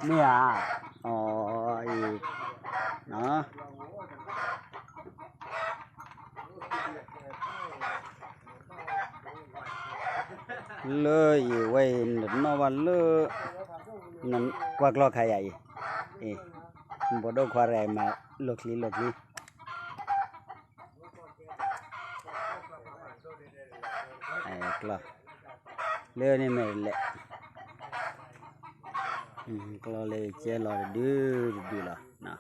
เนี่ยอ๋ออีเนาะเลยไว้นอวันเลยนั่นกว่ากลอขายเอ๊ะบ่ดอกควาไรมาลกลีไอ้กลอเลยนี่ไม่แหละกลอเลยเจลอดูละนะ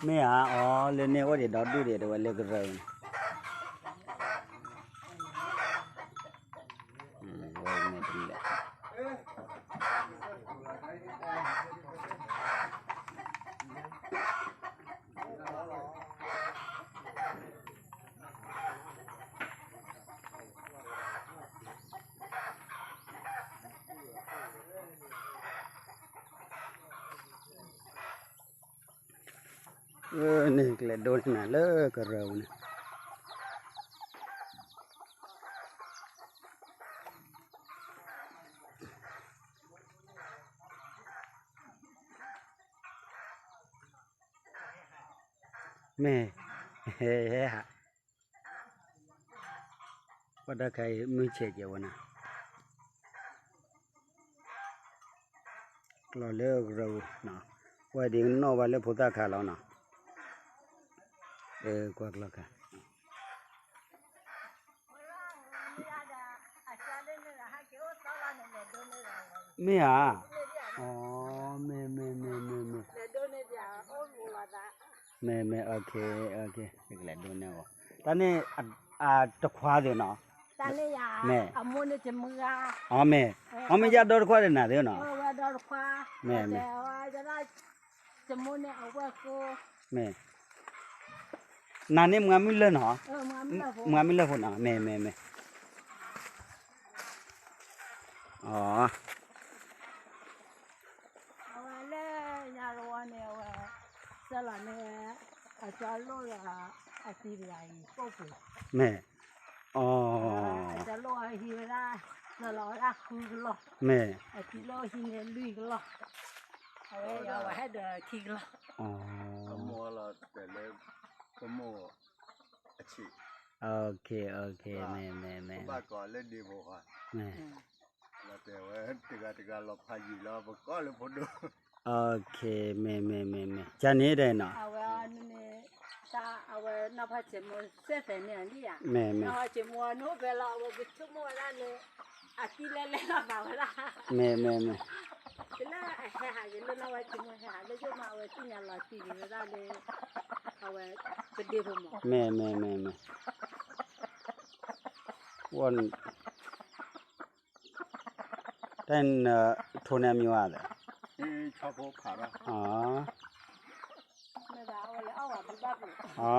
ไม่อ๋อเลยเนี่ยว่าเดี๋ยวดูเดี๋ยวว่าเลิกเร็วว่าไม่เป็นไรนี่ก็เลยโดนหนาเลิกเร็วนะแม่เฮ้ฮะว่าได้ใครมือเช็คอยู่วะนะกลอเลิกเร็วนะว่าเดี๋ยวนอวันเลิกพุทธาขาแล้วนะกว่ากลอค่ะไม่อ๋อไม่โอเคอีกแล้วดูเนี่ยวะตอนนี้จะคว้าเดี๋ยวเนาะตอนนี้แม่อามุนจะมืออ๋อแม่จะโดนคว้าเดี๋ยวนะเดี๋ยวเนาะว่าดอลควาแม่แต่ว่าจะได้จะมุนเนี่ยเอาไว้กูแม่นานี่มึงไม่เล่นเหรอมันไม่เลิกมึงไม่เล่นคนอ่ะแม่อ๋อเอาไว้เลยยาล้วนเนี่ยว่าสลัดเนี่ยอาจารย์โลกอาทิตย์ใหญ่ก็ปุ๊บแม่อ๋ออาจารย์โลกอาทิตย์ละสลัดละคือกันหรอแม่อาทิตย์โลกหิ้งเงินลุยกันหรอเอาไว้เอาไว้ให้เด็กคิดละอ๋อมัวเราแต่เล็กก็มัวอาชีพโอเคแม่บ้านก่อนเล่นดีบอกว่าแม่เราแต่ว่าติกาเราพายีเราบอกก็เลยพอดูโอเคแม่จะนี้ได้เนาะเอาไว้เนี่ยถ้าเอาไว้นับพัชมือเสียแต่เนี่ยนี่อ่ะแม่นับพัชมือนู้นเวลาว่าไปชั่วโมงละเนี่ยอาทิตย์ละละบ่าวละแม่ทีละหาเงินเราไว้ชั่วโมงหาแล้วจะมาเอาไว้ที่เนี่ยเราที่นี่ละเลยเอาไว้ไปเดี๋ยวผมแม่วันแต่ทุนมีว่าเลยชอบพวกขาละอ๋อไม่ได้เอาเลยเอาไว้ที่บ้านอ๋อ